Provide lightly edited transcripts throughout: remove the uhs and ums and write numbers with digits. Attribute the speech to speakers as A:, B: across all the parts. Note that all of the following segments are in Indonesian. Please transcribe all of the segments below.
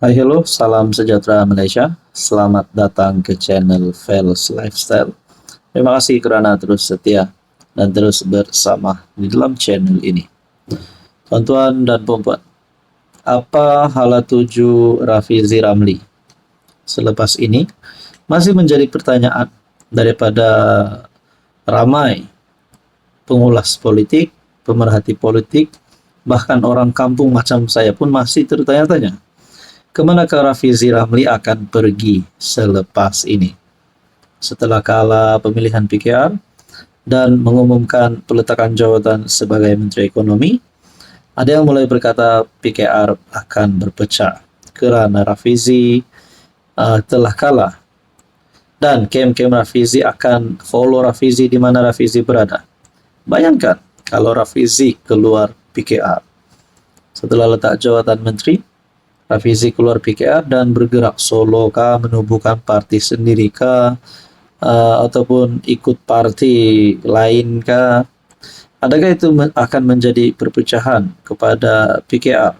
A: Hai hello, salam sejahtera Malaysia. Selamat datang ke channel Fels Lifestyle. Terima kasih kerana terus setia dan terus bersama di dalam channel ini. Tuan-tuan dan puan-puan, apa hala tuju Rafizi Ramli? Selepas ini masih menjadi pertanyaan daripada ramai pengulas politik, pemerhati politik, bahkan orang kampung macam saya pun masih tertanya-tanya. Kemanakah Rafizi Ramli akan pergi selepas ini? Setelah kalah pemilihan PKR dan mengumumkan peletakan jawatan sebagai Menteri Ekonomi, ada yang mulai berkata PKR akan berpecah kerana Rafizi telah kalah. Dan kem-kem Rafizi akan follow Rafizi di mana Rafizi berada. Bayangkan kalau Rafizi keluar PKR. Setelah letak jawatan Menteri, Rafizi keluar PKR dan bergerak solo kah, menubuhkan parti sendiri kah, ataupun ikut parti lain kah? Adakah itu akan menjadi perpecahan kepada PKR?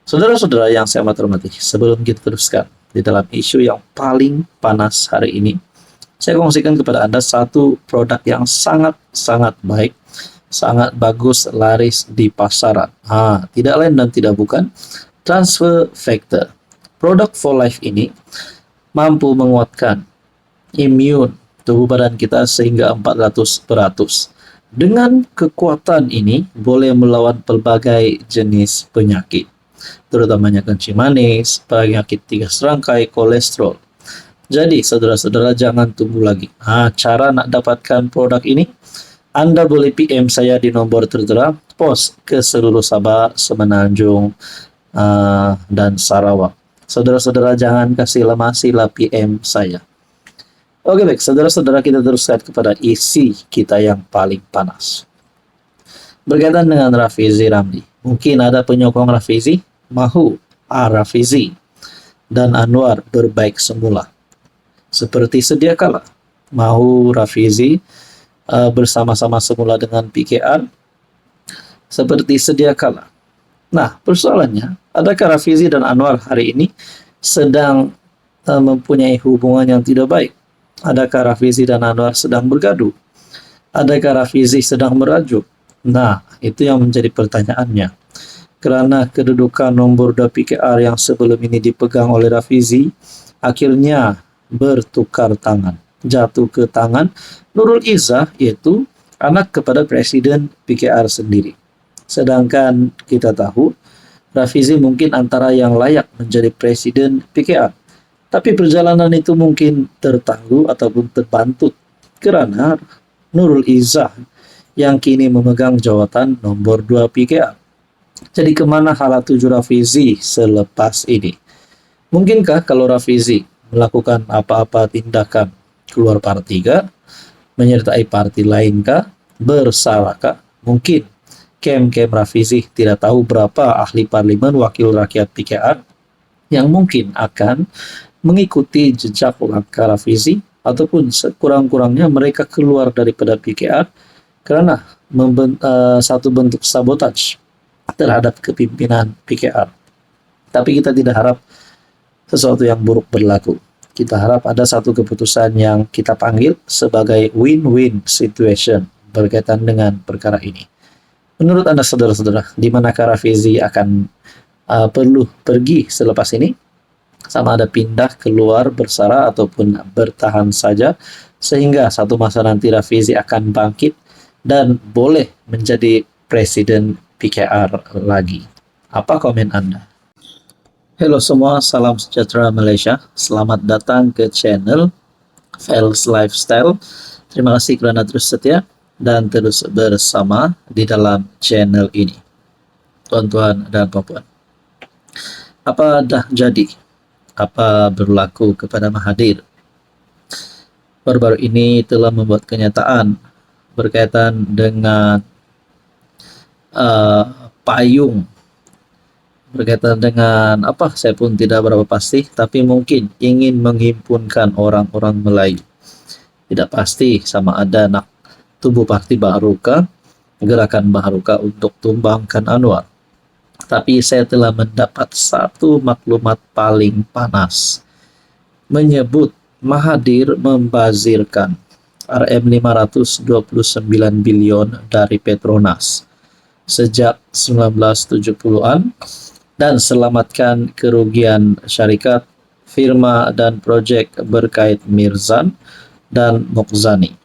A: Saudara-saudara yang saya amat hormati, sebelum kita teruskan di dalam isu yang paling panas hari ini, saya kongsikan kepada Anda satu produk yang sangat baik, sangat bagus, laris di pasaran. Tidak lain dan tidak bukan Transfer Factor. Produk For Life ini mampu menguatkan imun tubuh badan kita sehingga 400%. Dengan kekuatan ini boleh melawan pelbagai jenis penyakit, terutamanya kencing manis, penyakit 3 serangkai, kolesterol. Jadi saudara-saudara jangan tunggu lagi. Cara nak dapatkan produk ini, Anda boleh PM saya di nombor tertera, pos ke seluruh Sabah, Semenanjung, dan Sarawak. Saudara-saudara jangan kasih lama, sila PM saya. Oke baik, saudara-saudara kita teruskan kepada isi kita yang paling panas. Berkaitan dengan Rafizi Ramli. Mungkin ada penyokong Rafizi, mahu Rafizi dan Anwar berbaik semula. Seperti sedia kala, mahu Rafizi bersama-sama semula dengan PKR, seperti sedia kala. Nah, persoalannya, adakah Rafizi dan Anwar hari ini sedang mempunyai hubungan yang tidak baik? Adakah Rafizi dan Anwar sedang bergaduh? Adakah Rafizi sedang merajuk? Nah, itu yang menjadi pertanyaannya. Kerana kedudukan nombor 2 PKR yang sebelum ini dipegang oleh Rafizi, akhirnya bertukar tangan. Jatuh ke tangan Nurul Izzah, yaitu anak kepada Presiden PKR sendiri. Sedangkan kita tahu Rafizi mungkin antara yang layak menjadi Presiden PKR. Tapi perjalanan itu mungkin tertangguh ataupun terbantut kerana Nurul Izzah yang kini memegang jawatan nombor 2 PKR. Jadi kemana hala tuju Rafizi selepas ini? Mungkinkah kalau Rafizi melakukan apa-apa tindakan keluar parti kah? Menyertai parti lain kah? Bersalahkah? Mungkin kem-kem Rafizi tidak tahu berapa ahli parlimen wakil rakyat PKR yang mungkin akan mengikuti jejak langkah Rafizi ataupun sekurang-kurangnya mereka keluar daripada PKR kerana satu bentuk sabotaj terhadap kepimpinan PKR. Tapi kita tidak harap sesuatu yang buruk berlaku. Kita harap ada satu keputusan yang kita panggil sebagai win-win situation berkaitan dengan perkara ini. Menurut Anda saudara-saudara, di manakah Rafizi akan perlu pergi selepas ini? Sama ada pindah, keluar, bersara ataupun bertahan saja sehingga satu masa nanti Rafizi akan bangkit dan boleh menjadi Presiden PKR lagi. Apa komen Anda? Halo semua, salam sejahtera Malaysia. Selamat datang ke channel Fels Lifestyle. Terima kasih kerana terus setia dan terus bersama di dalam channel ini. Tuan-tuan dan puan-puan, apa dah jadi? Apa berlaku kepada Mahathir? Baru-baru ini telah membuat kenyataan berkaitan dengan payung, berkaitan dengan apa saya pun tidak berapa pasti, tapi mungkin ingin menghimpunkan orang-orang Melayu. Tidak pasti sama ada nak tubuh parti baru kah, gerakan baru kah untuk tumbangkan Anwar. Tapi saya telah mendapat satu maklumat paling panas, menyebut Mahathir membazirkan Rm529 bilion dari Petronas sejak 1970-an dan selamatkan kerugian syarikat, firma, dan proyek berkait Mirzan dan Mokzani.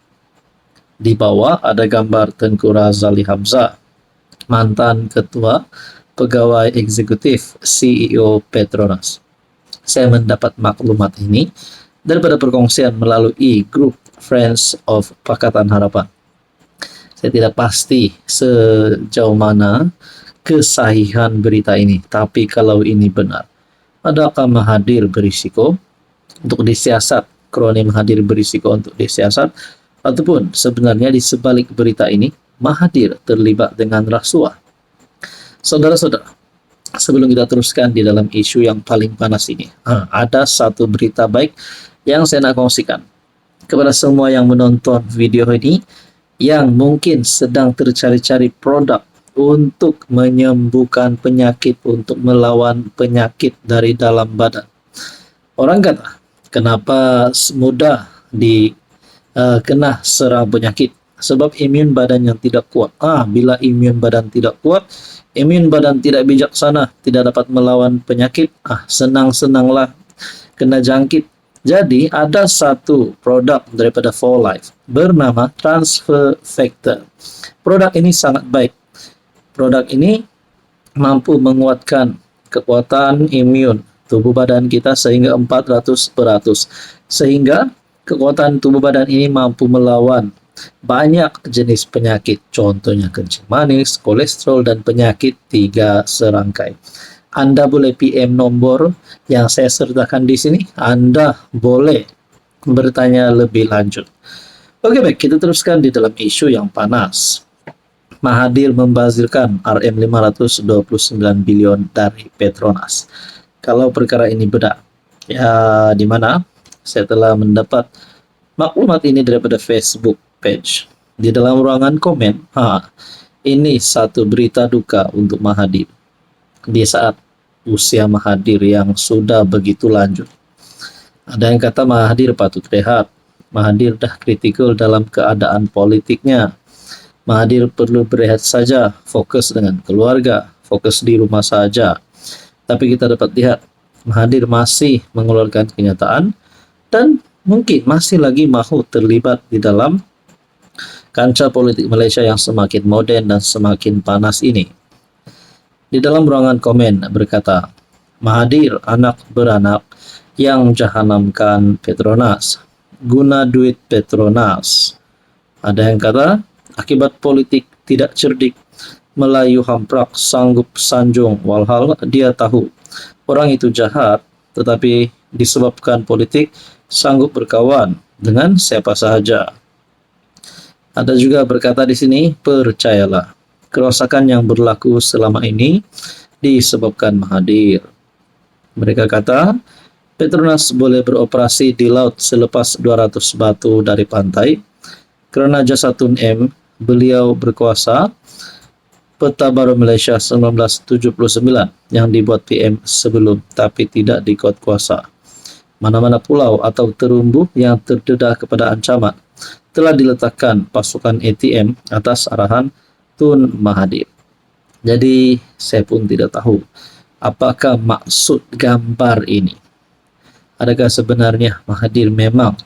A: Di bawah ada gambar Tengku Razali Hamzah, mantan ketua pegawai eksekutif CEO Petronas. Saya mendapat maklumat ini daripada perkongsian melalui grup Friends of Pakatan Harapan. Saya tidak pasti sejauh mana kesahihan berita ini, tapi kalau ini benar, adakah Mahathir berisiko untuk disiasat, kroni Mahathir berisiko untuk disiasat, ataupun sebenarnya di sebalik berita ini Mahathir terlibat dengan rasuah? Saudara-saudara, sebelum kita teruskan di dalam isu yang paling panas ini, ada satu berita baik yang saya nak kongsikan kepada semua yang menonton video ini yang mungkin sedang tercari-cari produk untuk menyembuhkan penyakit, untuk melawan penyakit dari dalam badan. Orang kata, kenapa mudah kena serang penyakit? Sebab imun badan yang tidak kuat. Bila imun badan tidak kuat, imun badan tidak bijaksana, tidak dapat melawan penyakit, senang-senanglah kena jangkit. Jadi ada satu produk daripada 4Life bernama Transfer Factor. Produk ini sangat baik. Produk ini mampu menguatkan kekuatan imun tubuh badan kita sehingga 400%. Sehingga kekuatan tubuh badan ini mampu melawan banyak jenis penyakit, contohnya kencing manis, kolesterol, dan penyakit 3 serangkai. Anda boleh PM nomor yang saya sertakan di sini. Anda boleh bertanya lebih lanjut. Oke, baik, kita teruskan di dalam isu yang panas. Mahathir membazirkan Rm529 bilion dari Petronas. Kalau perkara ini benar, ya di mana saya telah mendapat maklumat ini daripada Facebook page. Di dalam ruangan komen, ini satu berita duka untuk Mahathir di saat usia Mahathir yang sudah begitu lanjut. Ada yang kata Mahathir patut rehat. Mahathir dah kritikal dalam keadaan politiknya. Mahathir perlu berehat saja, fokus dengan keluarga, fokus di rumah saja. Tapi kita dapat lihat Mahathir masih mengeluarkan kenyataan dan mungkin masih lagi mahu terlibat di dalam kancah politik Malaysia yang semakin moden dan semakin panas ini. Di dalam ruangan komen berkata, Mahathir anak beranak yang jahanamkan Petronas, guna duit Petronas. Ada yang kata, akibat politik tidak cerdik, Melayu hamprak sanggup sanjung, walhal dia tahu orang itu jahat, tetapi disebabkan politik sanggup berkawan dengan siapa sahaja. Ada juga berkata di sini, percayalah, kerosakan yang berlaku selama ini disebabkan Mahathir. Mereka kata, Petronas boleh beroperasi di laut selepas 200 batu dari pantai. Kerana jasa Tun M, beliau berkuasa. Peta baru Malaysia 1979 yang dibuat PM sebelum tapi tidak dikuat kuasa. Mana-mana pulau atau terumbu yang terdedah kepada ancaman telah diletakkan pasukan ATM atas arahan Tun Mahathir. Jadi saya pun tidak tahu apakah maksud gambar ini. Adakah sebenarnya Mahathir memang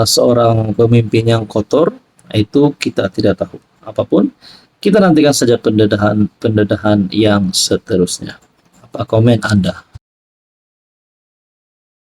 A: seorang pemimpin yang kotor? Itu kita tidak tahu. Apapun, kita nantikan saja pendedahan yang seterusnya. Apa komen Anda?